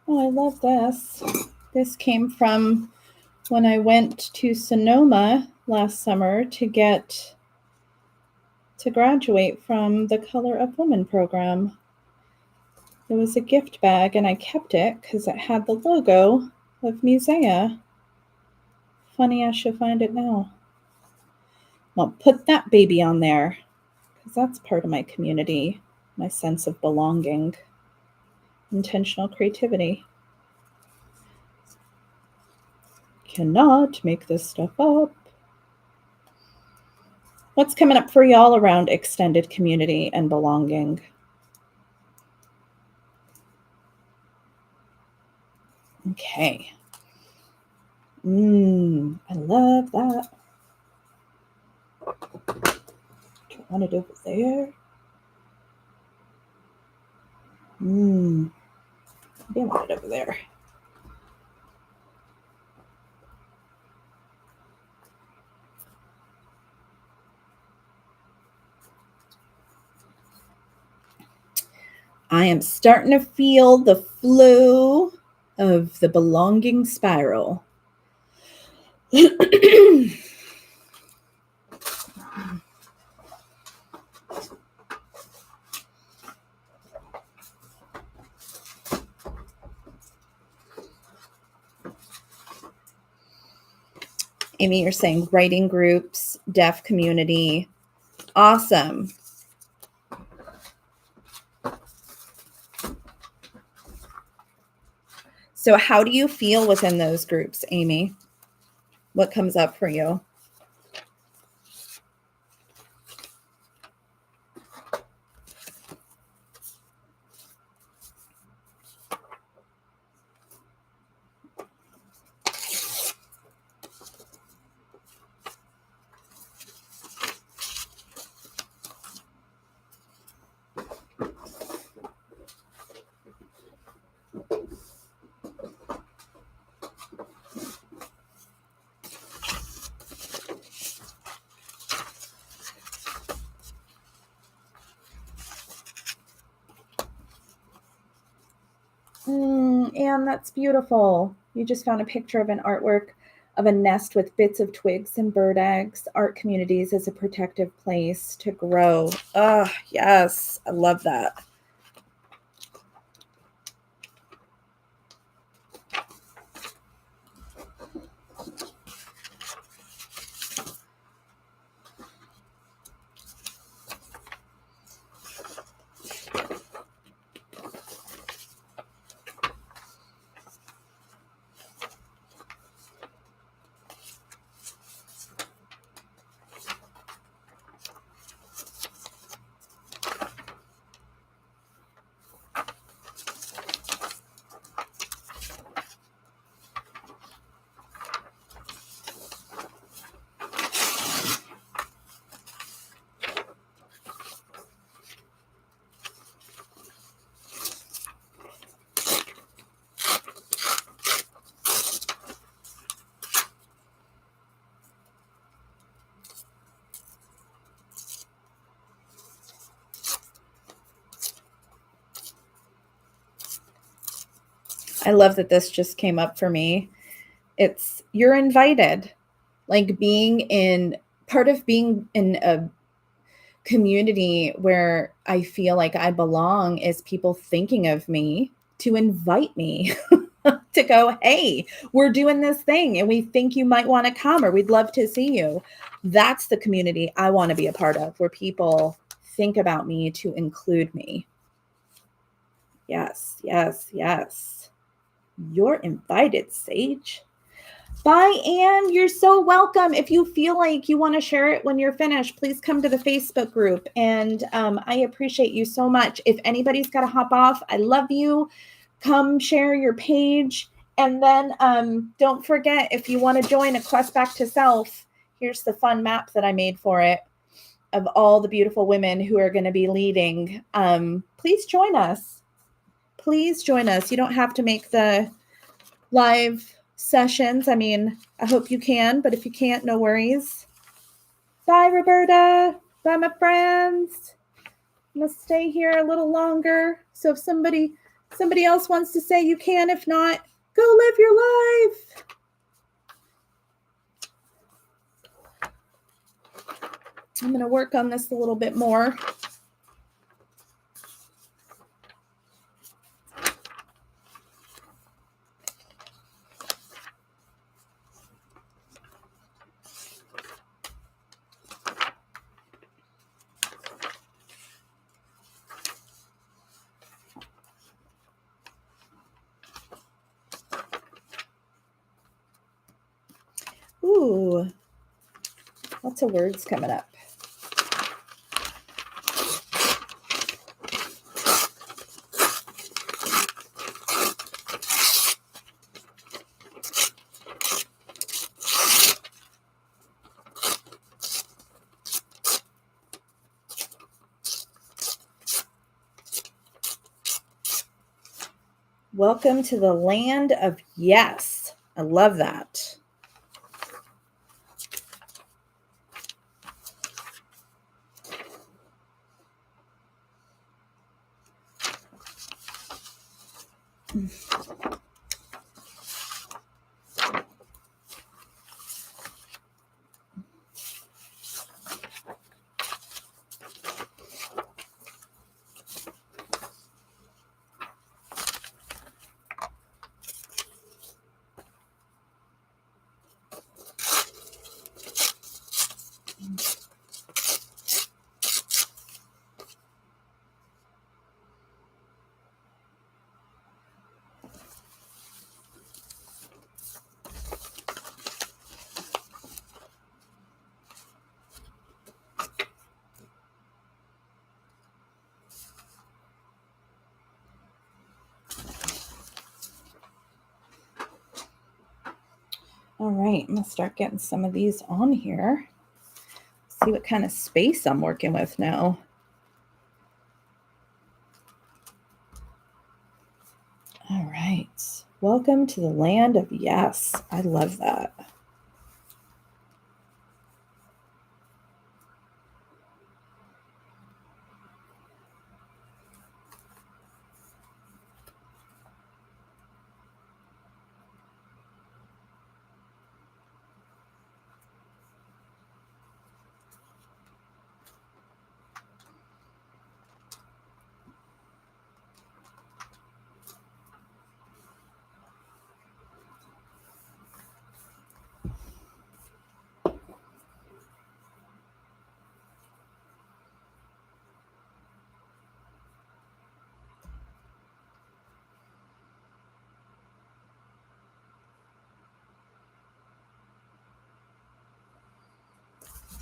Oh, I love this. This came from when I went to Sonoma last summer to graduate from the Color of Woman program. It was a gift bag and I kept it because it had the logo of Musea. Funny, I should find it now. Well, put that baby on there because that's part of my community, my sense of belonging, intentional creativity. Cannot make this stuff up. What's coming up for y'all around extended community and belonging? Okay. I love that. Do I want it over there? Maybe I want it over there. I am starting to feel the flow of the belonging spiral. Amy, you're saying writing groups, deaf community. Awesome. So how do you feel within those groups, Amy? What comes up for you? And that's beautiful. You just found a picture of an artwork of a nest with bits of twigs and bird eggs. Art communities as a protective place to grow. Ah, yes, I love that. I love that this just came up for me. It's you're invited. Like part of being in a community where I feel like I belong is people thinking of me to invite me to go, hey, we're doing this thing and we think you might want to come or we'd love to see you. That's the community I want to be a part of, where people think about me to include me. Yes, yes, yes. You're invited, Sage. Bye, Anne. You're so welcome. If you feel like you want to share it when you're finished, please come to the Facebook group. And I appreciate you so much. If anybody's got to hop off, I love you. Come share your page. And then don't forget, if you want to join A Quest Back to Self, here's the fun map that I made for it of all the beautiful women who are going to be leading. Please join us. Please join us. You don't have to make the live sessions. I mean, I hope you can, but if you can't, no worries. Bye, Roberta. Bye, my friends. I'm gonna stay here a little longer. So if somebody else wants to say, you can. If not, go live your life. I'm gonna work on this a little bit more. Ooh, lots of words coming up. Welcome to the land of yes. I love that. All right, I'm gonna start getting some of these on here. See what kind of space I'm working with now. All right. Welcome to the land of yes. I love that.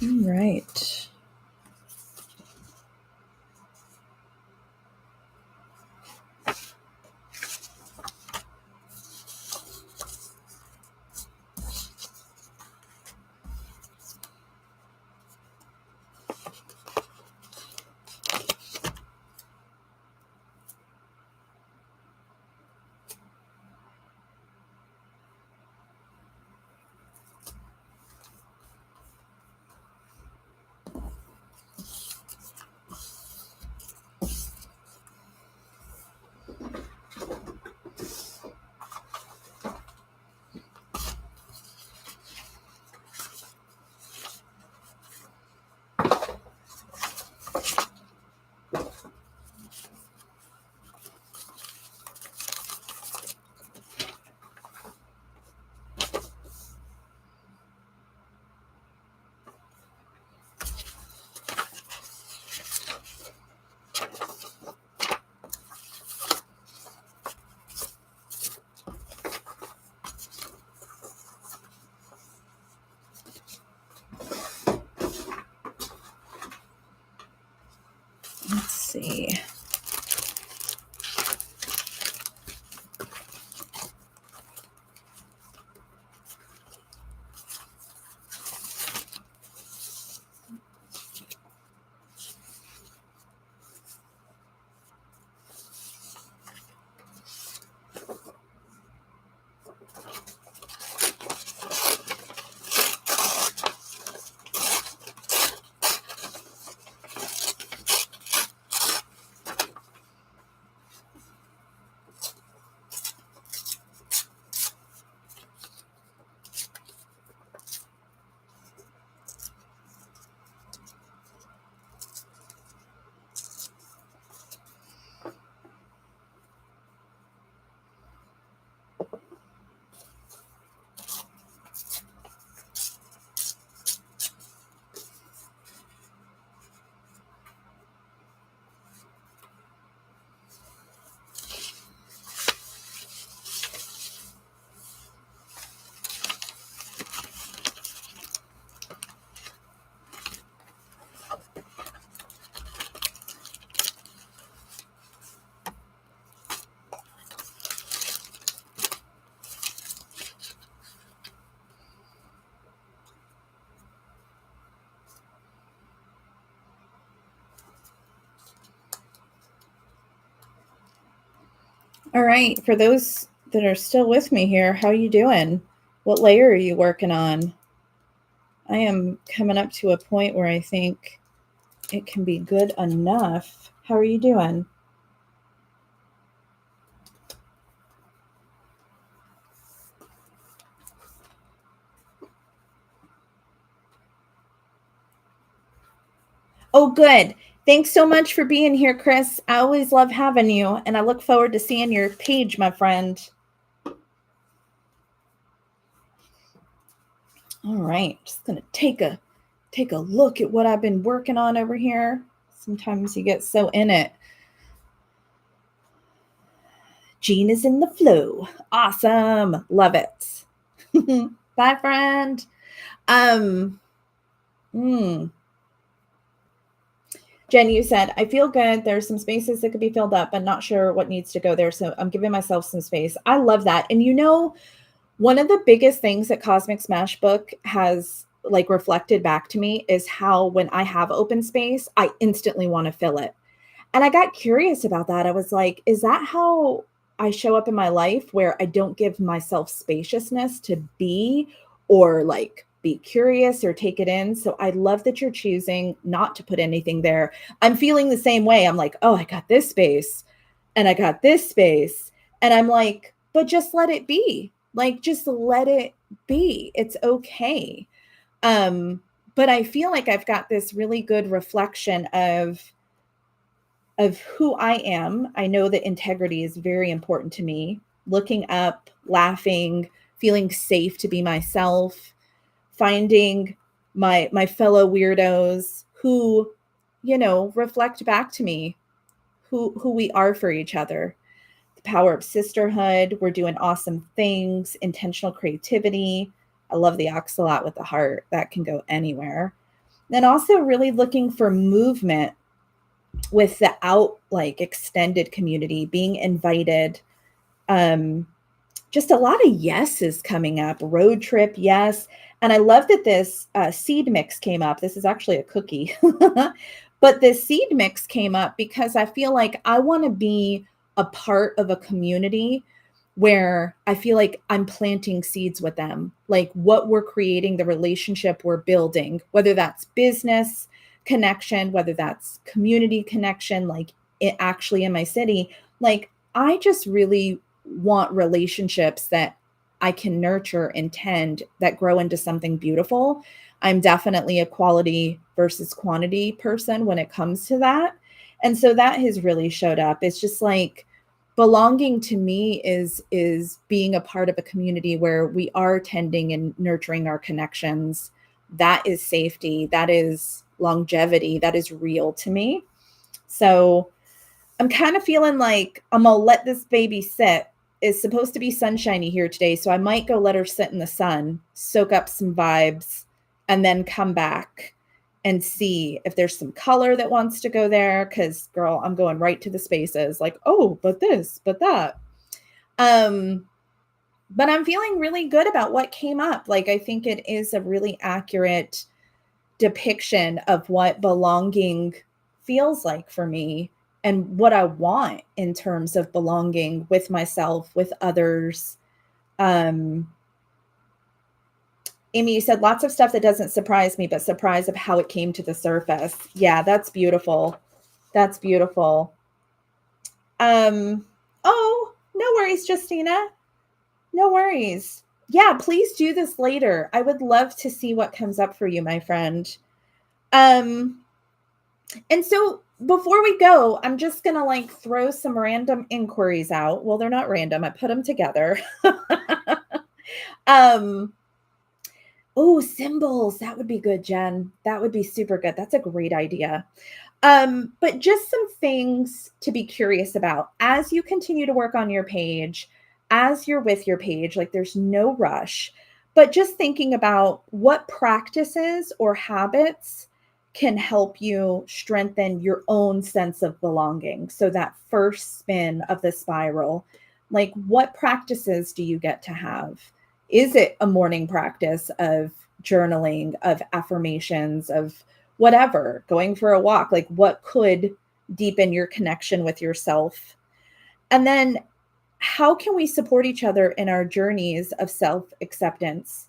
All right. Let's see. All right, for those that are still with me here, how are you doing? What layer are you working on? I am coming up to a point where I think it can be good enough. How are you doing? Oh, good. Thanks so much for being here, Chris. I always love having you, and I look forward to seeing your page, my friend. All right, just gonna take a look at what I've been working on over here. Sometimes you get so in it. Jean is in the flow. Awesome. Love it. Bye, friend. Um, hmm. Jen, you said, I feel good. There's some spaces that could be filled up, but not sure what needs to go there. So I'm giving myself some space. I love that. And you know, One of the biggest things that Cosmic Smash Book has like reflected back to me is how when I have open space, I instantly want to fill it. And I got curious about that. I was like, is that how I show up in my life where I don't give myself spaciousness to be or like be curious or take it in? So I love that you're choosing not to put anything there. I'm feeling the same way. I'm like, oh, I got this space and I got this space. And I'm like, but just let it be. Like, just let it be. It's okay. Um, but I feel like I've got this really good reflection of who I am. I know that integrity is very important to me. Looking up, laughing, feeling safe to be myself, finding my fellow weirdos who, reflect back to me who we are for each other. The power of sisterhood, we're doing awesome things, intentional creativity. I love the oxalot with the heart. That can go anywhere. Then also really looking for movement with the out like extended community being invited. um just a lot of yeses coming up. Road trip, yes. And I love that this seed mix came up. This is actually a cookie. But this seed mix came up because I feel like I want to be a part of a community where I feel like I'm planting seeds with them, like what we're creating, the relationship we're building, whether that's business connection, whether that's community connection, like it actually in my city. Like, I just really want relationships that I can nurture and tend that grow into something beautiful. I'm definitely a quality versus quantity person when it comes to that. And so that has really showed up. It's just like belonging to me is being a part of a community where we are tending and nurturing our connections. That is safety, that is longevity, that is real to me. So I'm kind of feeling like I'm gonna let this baby sit. It's supposed to be sunshiny here today, so I might go let her sit in the sun, soak up some vibes, and then come back and see if there's some color that wants to go there. Because, girl, I'm going right to the spaces. Like, oh, but this, but that. Um, but I'm feeling really good about what came up. Like, I think it is a really accurate depiction of what belonging feels like for me and what I want in terms of belonging with myself, with others. Um, Amy, you said lots of stuff that doesn't surprise me, but surprise of how it came to the surface. Yeah, that's beautiful. That's beautiful. Oh, no worries, Justina. No worries. Yeah, please do this later. I would love to see what comes up for you, my friend. Um, And so before we go, I'm just going to like throw some random inquiries out. Well, they're not random. I put them together. um Oh, symbols. That would be good, Jen. That would be super good. That's a great idea. But just some things to be curious about as you continue to work on your page, as you're with your page, like there's no rush, but just thinking about what practices or habits can help you strengthen your own sense of belonging. So that first spin of the spiral, like what practices do you get to have? Is it a morning practice of journaling, of affirmations, of whatever, going for a walk? Like what could deepen your connection with yourself? And then how can we support each other in our journeys of self acceptance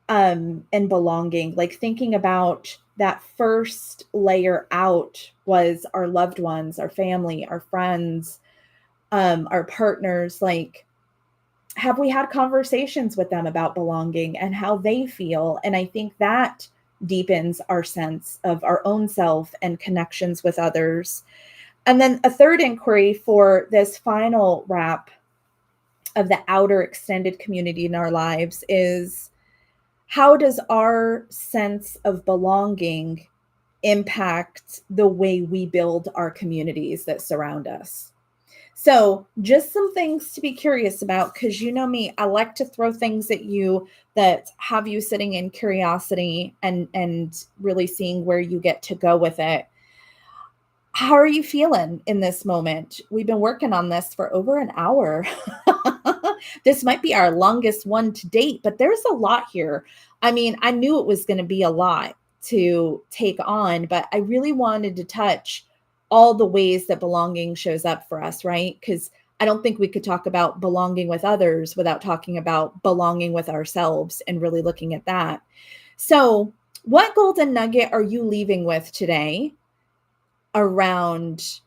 and belonging? Like thinking about that first layer out was our loved ones, our family, our friends, our partners. Like, have we had conversations with them about belonging and how they feel? And I think that deepens our sense of our own self and connections with others. And then a third inquiry for this final wrap of the outer extended community in our lives is, how does our sense of belonging impact the way we build our communities that surround us? So, just some things to be curious about, because you know me, I like to throw things at you that have you sitting in curiosity and really seeing where you get to go with it. How are you feeling in this moment? We've been working on this for over an hour. This might be our longest one to date, but there's a lot here. I mean, I knew it was going to be a lot to take on, but I really wanted to touch all the ways that belonging shows up for us, right? Because I don't think we could talk about belonging with others without talking about belonging with ourselves and really looking at that. So, what golden nugget are you leaving with today around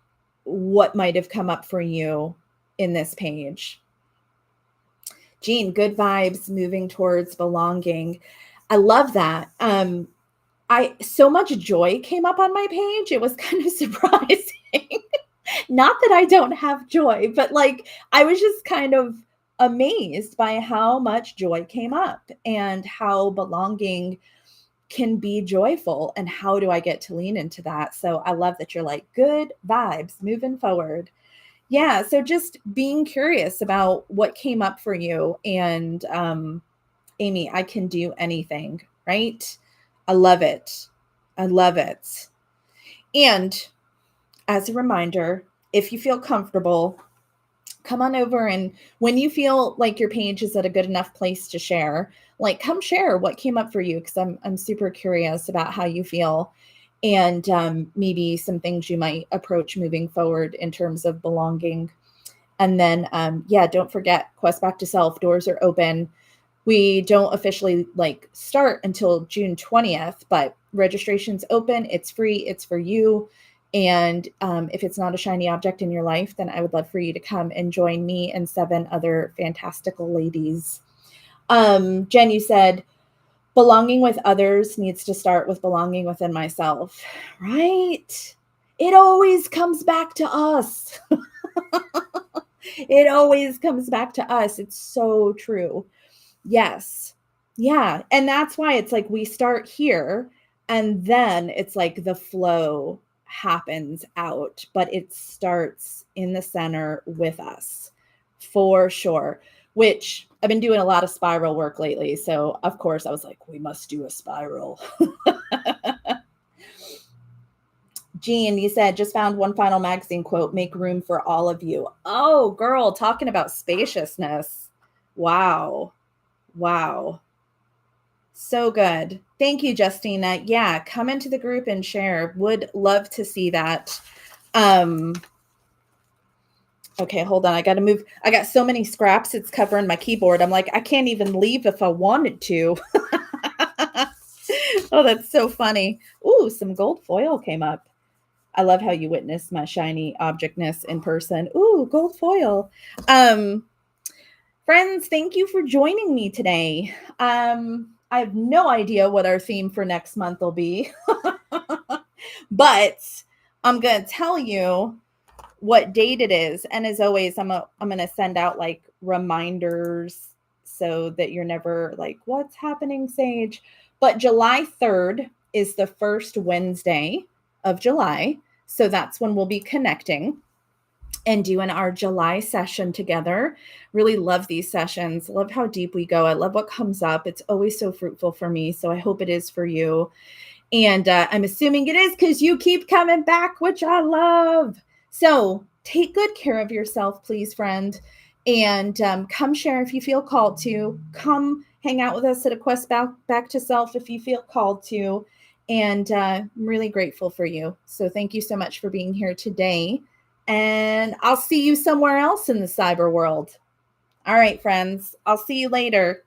what might have come up for you in this page? Jean, good vibes, moving towards belonging. I love that. So much joy came up on my page. It was kind of surprising. Not that I don't have joy, but like I was just kind of amazed by how much joy came up and how belonging can be joyful and how do I get to lean into that. So I love that you're like, good vibes moving forward. Yeah, so just being curious about what came up for you. And Amy, I can do anything, right? I love it. I love it. And as a reminder, if you feel comfortable, come on over, and when you feel like your page is at a good enough place to share, like come share what came up for you, because I'm super curious about how you feel and maybe some things you might approach moving forward in terms of belonging. And then, yeah, don't forget, Quest Back to Self doors are open. We don't officially like start until June 20th, but registration's open. It's free. It's for you. And if it's not a shiny object in your life, then I would love for you to come and join me and 7 other fantastical ladies. Jen, you said, belonging with others needs to start with belonging within myself, right? It always comes back to us. It always comes back to us. It's so true. Yes. Yeah. And that's why it's like we start here and then it's like the flow happens out, but it starts in the center with us for sure, which I've been doing a lot of spiral work lately. So, of course, I was like, we must do a spiral. Jean, you said, just found one final magazine quote, make room for all of you. Oh, girl, talking about spaciousness. Wow. Wow. So good. Thank you, Justina. Yeah, come into the group and share. Would love to see that. Okay, hold on. I got to move. I got so many scraps. It's covering my keyboard. I'm like, I can't even leave if I wanted to. Oh, that's so funny. Ooh, some gold foil came up. I love how you witnessed my shiny objectness in person. Ooh, gold foil. Friends, thank you for joining me today. I have no idea what our theme for next month will be, but I'm going to tell you what date it is. And as always, I'm going to send out like reminders so that you're never like, what's happening, Sage? But July 3rd is the first Wednesday of July. So that's when we'll be connecting and doing our July session together. Really love these sessions. Love how deep we go. I love what comes up. It's always so fruitful for me. So I hope it is for you. And I'm assuming it is because you keep coming back, which I love. So take good care of yourself, please, friend. And come share if you feel called to. Come hang out with us at a Quest Back to Self if you feel called to. And I'm really grateful for you. So thank you so much for being here today. And I'll see you somewhere else in the cyber world. All right, friends. I'll see you later.